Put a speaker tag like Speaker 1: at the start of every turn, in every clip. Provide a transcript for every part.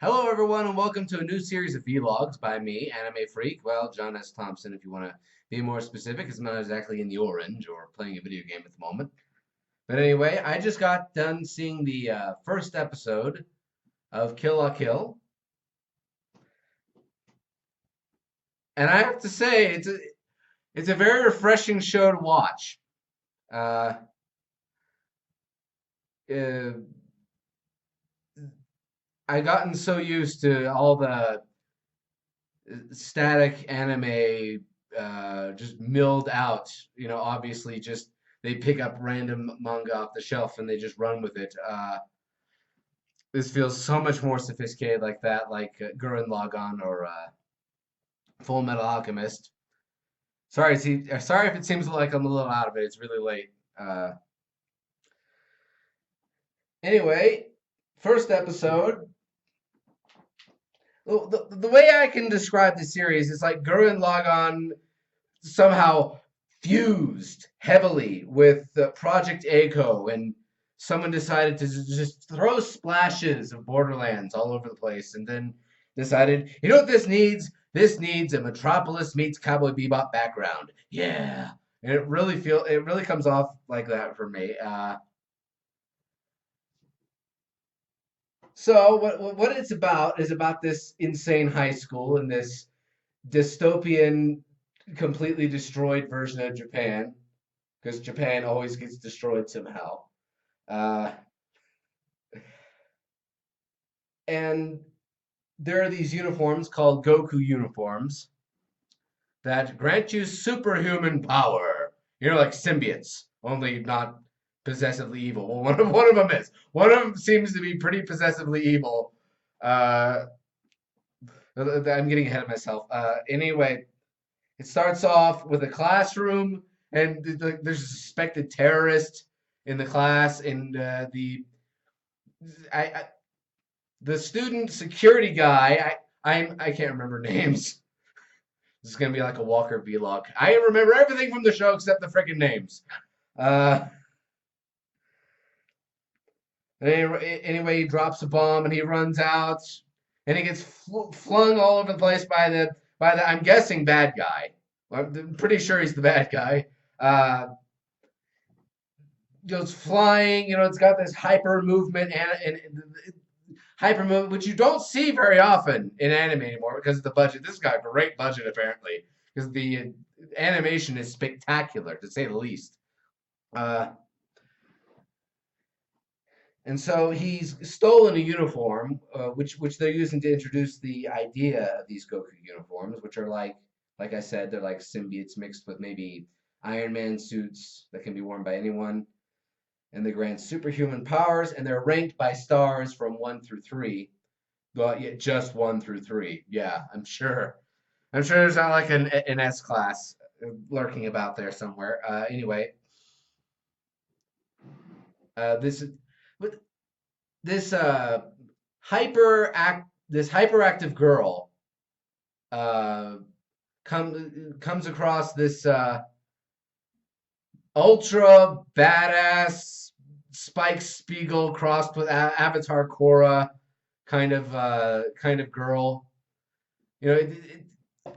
Speaker 1: Hello, everyone, and welcome to a new series of vlogs by me, Anime Freak. Well, John S. Thompson, if you want to be more specific, is not exactly in the orange or playing a video game at the moment. But anyway, I just got done seeing the first episode of Kill la Kill, and I have to say it's a very refreshing show to watch. Uh, uh, I gotten so used to all the static anime just milled out. Obviously, just they pick up random manga off the shelf and they just run with it. This feels so much more sophisticated like that, like Gurren Lagann or Full Metal Alchemist. Sorry if it seems like I'm a little out of it. It's really late. Anyway, first episode. The way I can describe the series is like Gurren Lagann somehow fused heavily with Project Echo, and someone decided to just throw splashes of Borderlands all over the place, and then decided, you know what this needs? This needs a Metropolis meets Cowboy Bebop background. Yeah, and it really comes off like that for me. So what it's about is about this insane high school and this dystopian, completely destroyed version of Japan, because Japan always gets destroyed somehow. Uh, and there are these uniforms called Goku uniforms that grant you superhuman power. Like symbiotes, only not possessively evil. Well, one of them is. One of them seems to be pretty possessively evil. Uh, I'm getting ahead of myself. Anyway, it starts off with a classroom, and there's a suspected terrorist in the class, and I, the student security guy. I can't remember names. This is gonna be like a Walker vlog. I remember everything from the show except the freaking names. Uh, anyway, he drops a bomb and he runs out, and he gets flung all over the place by the I'm guessing bad guy. I'm pretty sure he's the bad guy. Uh, Goes flying. It's got this hyper movement and hyper movement, which you don't see very often in anime anymore because of the budget. This has got a great budget apparently because the animation is spectacular to say the least. Uh, and so he's stolen a uniform, which they're using to introduce the idea of these Goku uniforms, which are like I said, they're like symbiotes mixed with maybe Iron Man suits that can be worn by anyone, and they grant superhuman powers, and they're ranked by stars from 1 through 3. Well, yeah, just 1 through 3. Yeah, I'm sure. I'm sure there's not like an S class lurking about there somewhere. Anyway, this but this hyperactive girl uh, comes across this ultra badass Spike Spiegel crossed with Avatar Korra kind of girl. You know,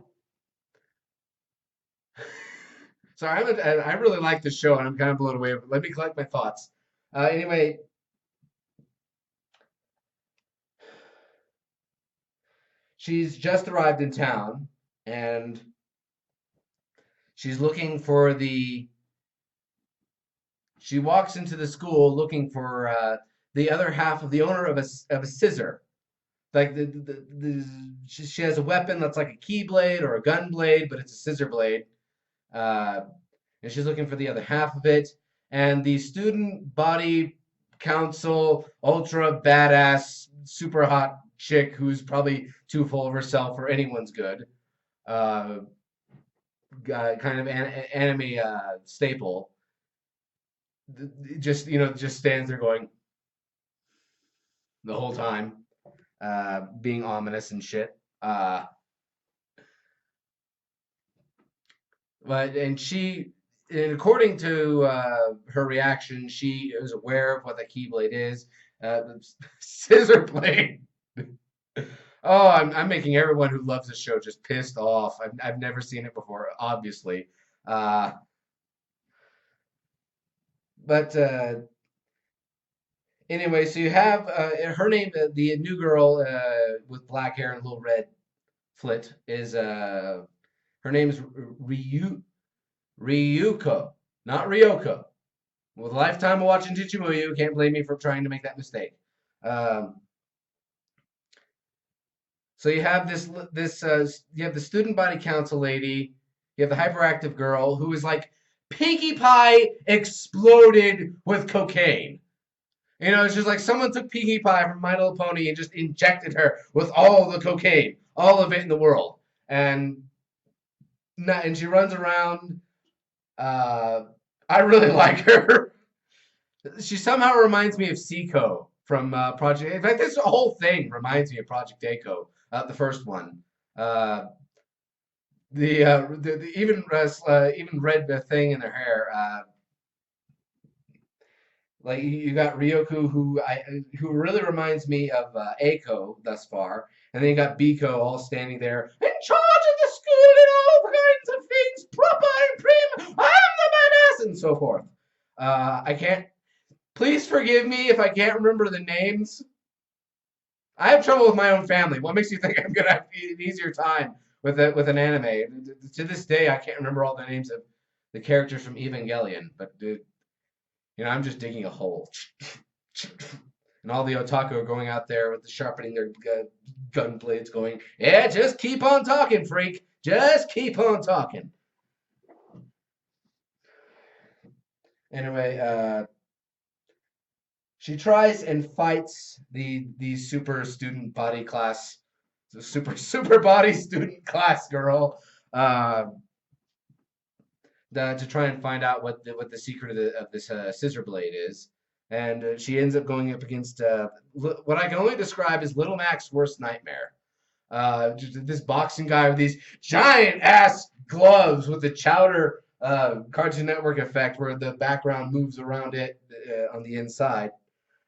Speaker 1: sorry, I really like the show and I'm kind of blown away. Let me collect my thoughts. Anyway, she's just arrived in town and she's looking for the. She walks into the school looking for the other half of the owner of a scissor. Like she has a weapon that's like a keyblade or a gun blade, but it's a scissor blade. Uh, and she's looking for the other half of it. And the student body council, ultra badass, super hot chick who's probably too full of herself for anyone's good, uh, kind of anime staple, just stands there going the whole time, being ominous and shit. But and according to her reaction, she is aware of what the Keyblade is. The scissor blade Oh, I'm making everyone who loves the show just pissed off. I've never seen it before, obviously. Uh, but anyway, so you have her name, the new girl with black hair and a little red flit is her name's Ryuko, not Ryoko. With a lifetime of watching Chichimuyu, you can't blame me for trying to make that mistake. Um, so you have you have the student body council lady, you have the hyperactive girl who is like Pinkie Pie exploded with cocaine. You know, it's just like someone took Pinkie Pie from My Little Pony and just injected her with all the cocaine, all of it in the world, and and she runs around. Uh, I really like her. She somehow reminds me of Seiko from Project. In fact, this whole thing reminds me of Project Echo, the first one. Uh, the even red thing in their hair. Like you got Ryoku, who really reminds me of Eiko thus far, and then you got Biko all standing there in charge of the school and all kinds of things, proper and prim. I am the badass, and so forth. I can't. Please forgive me if I can't remember the names. I have trouble with my own family. What makes you think I'm gonna have an easier time with an anime? To this day, I can't remember all the names of the characters from Evangelion. But I'm just digging a hole. And all the otaku are going out there with sharpening their gun blades, going, "Yeah, just keep on talking, freak. Just keep on talking." Anyway, she tries and fights the super student body class, the super body student class girl, uh, to try and find out what the secret of this scissor blade is, and she ends up going up against what I can only describe as Little Mac's worst nightmare. This boxing guy with these giant ass gloves with the Chowder Cartoon Network effect, where the background moves around it on the inside.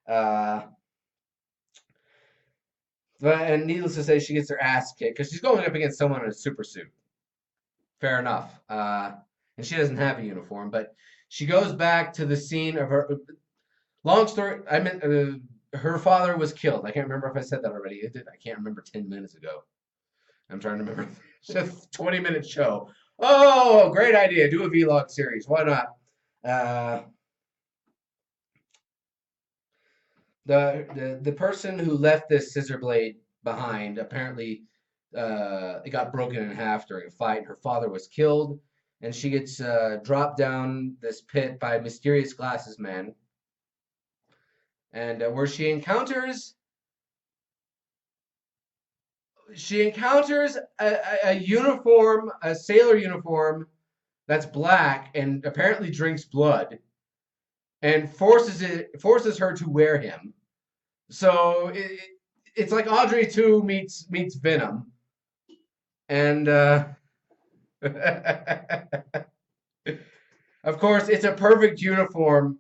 Speaker 1: Uh, and needless to say, she gets her ass kicked because she's going up against someone in a super suit. Fair enough. And she doesn't have a uniform, but she goes back to the scene of her. Long story. I meant her father was killed. I can't remember if I said that already. I can't remember 10 minutes ago. I'm trying to remember. It's a 20-minute show. Oh, great idea. Do a vlog series. Why not? Uh, the person who left this scissor blade behind apparently it got broken in half during a fight. Her father was killed, and she gets dropped down this pit by a mysterious glasses man, and where she encounters a uniform, a sailor uniform that's black and apparently drinks blood, and forces her to wear him. So it's like Audrey 2 meets Venom, and of course it's a perfect uniform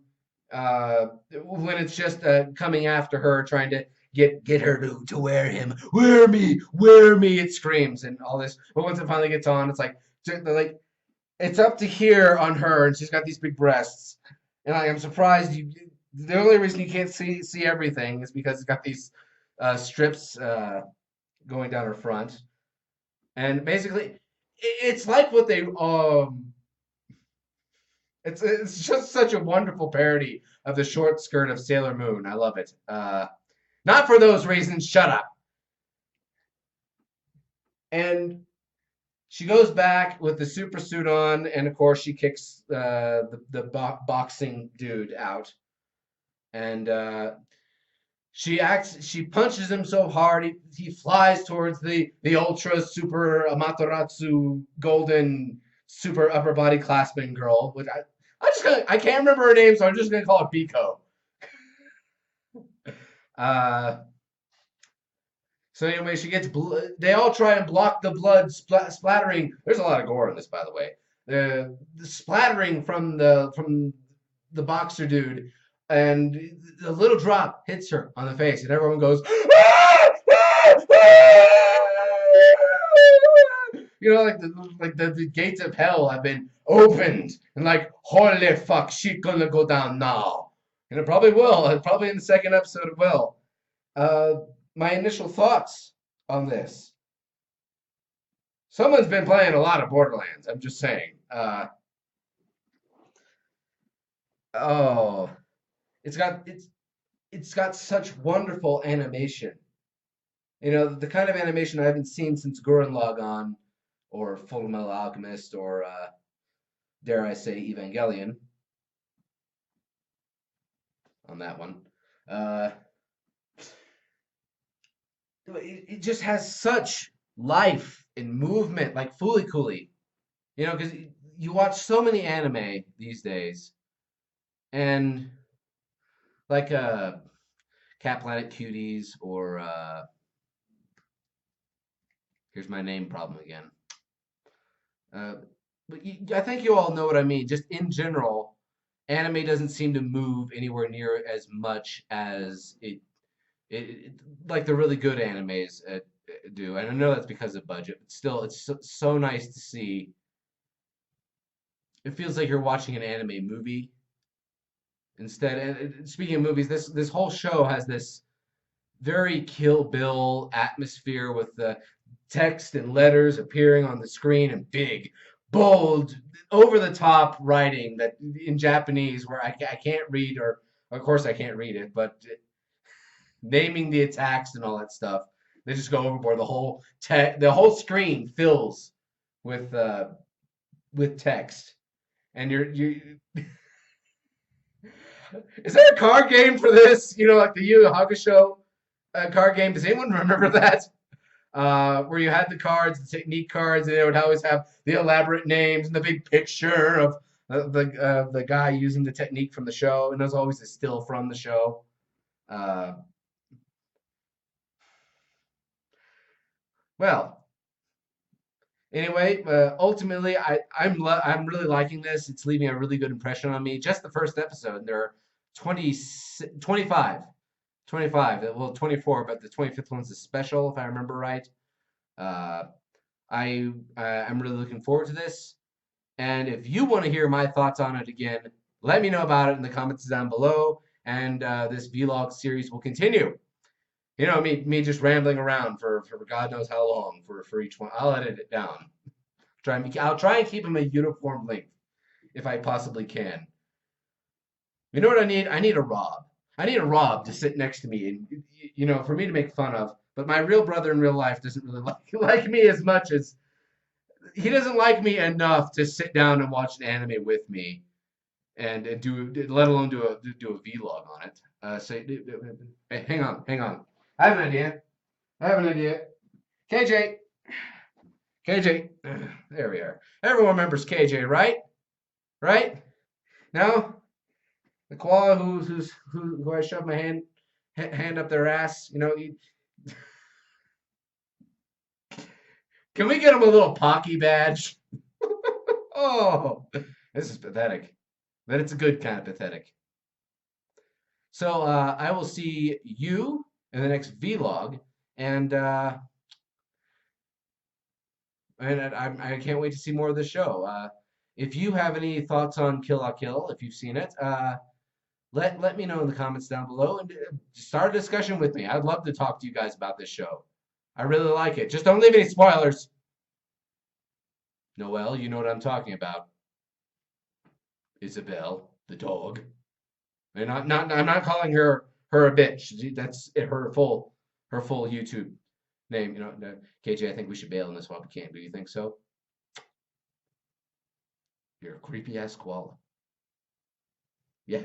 Speaker 1: when it's just coming after her, trying to get her to wear him. Wear me! It screams and all this. But once it finally gets on, it's like it's up to here on her, and she's got these big breasts. And I'm surprised you. The only reason you can't see everything is because it's got these strips going down her front, and basically, it's like what they It's just such a wonderful parody of the short skirt of Sailor Moon. I love it. Not for those reasons. Shut up. And she goes back with the super suit on, and of course she kicks the boxing dude out, and she punches him so hard he flies towards the ultra super Amaterasu golden super upper body clasping girl, which I can't remember her name, so I'm just gonna call it Biko. Uh, so anyway, she gets they all try and block the blood splattering. There's a lot of gore in this, by the way. The splattering from the boxer dude, and the little drop hits her on the face, and everyone goes, "Ah! Ah! Ah!" the gates of hell have been opened, and like holy fuck, she's gonna go down now, and it probably will. Probably in the second episode it will. Uh, my initial thoughts on this. Someone's been playing a lot of Borderlands. I'm just saying. Oh, it's got it's it's got such wonderful animation. The kind of animation I haven't seen since Gurren Lagann or Fullmetal Alchemist or dare I say Evangelion on that one. Uh, it just has such life and movement, like Fooly Cooly. Because you watch so many anime these days, and like Cat Planet Cuties or here's my name problem again. Uh, but I think you all know what I mean. Just in general, anime doesn't seem to move anywhere near as much as it like the really good animes do. And I know that's because of budget, but still, it's so nice to see. It feels like you're watching an anime movie instead. And speaking of movies, this whole show has this very Kill Bill atmosphere with the text and letters appearing on the screen and big, bold, over the top writing that in Japanese where I can't read, or of course I can't read it, but naming the attacks and all that stuff. They just go overboard. The whole screen fills with text, and you is there a card game for this? Like the Yu Yu Hakusho card game. Does anyone remember that? Where you had the cards, the technique cards, and they would always have the elaborate names and the big picture of the guy using the technique from the show, and there's always a still from the show. Uh, well, anyway, ultimately, I'm really liking this. It's leaving a really good impression on me. Just the first episode, there are 20, 25, 25. Well, 24, but the 25th one's a special, if I remember right. Uh, I'm really looking forward to this. And if you want to hear my thoughts on it again, let me know about it in the comments down below. And this vlog series will continue. Me just rambling around for God knows how long for each one. I'll edit it down. I'll try and keep them a uniform length if I possibly can. You know what I need? I need a Rob. I need a Rob to sit next to me and for me to make fun of. But my real brother in real life doesn't really like me as much as he doesn't like me enough to sit down and watch an anime with me and do, let alone do a vlog on it. Hey, hang on. I have an idea. KJ, KJ. There we are. Everyone remembers KJ, right? Right? No, the koala who I shoved my hand up their ass. Can we get him a little Pocky badge? Oh, this is pathetic. But it's a good kind of pathetic. So I will see you in the next vlog, and I can't wait to see more of the show. If you have any thoughts on Kill la Kill, if you've seen it, let me know in the comments down below and start a discussion with me. I'd love to talk to you guys about this show. I really like it. Just don't leave any spoilers. Noelle, you know what I'm talking about. Isabel, the dog. And I'm not calling her a bitch. That's her full YouTube name. KJ, I think we should bail on this while we can. Do you think so? You're a creepy ass koala. Yeah.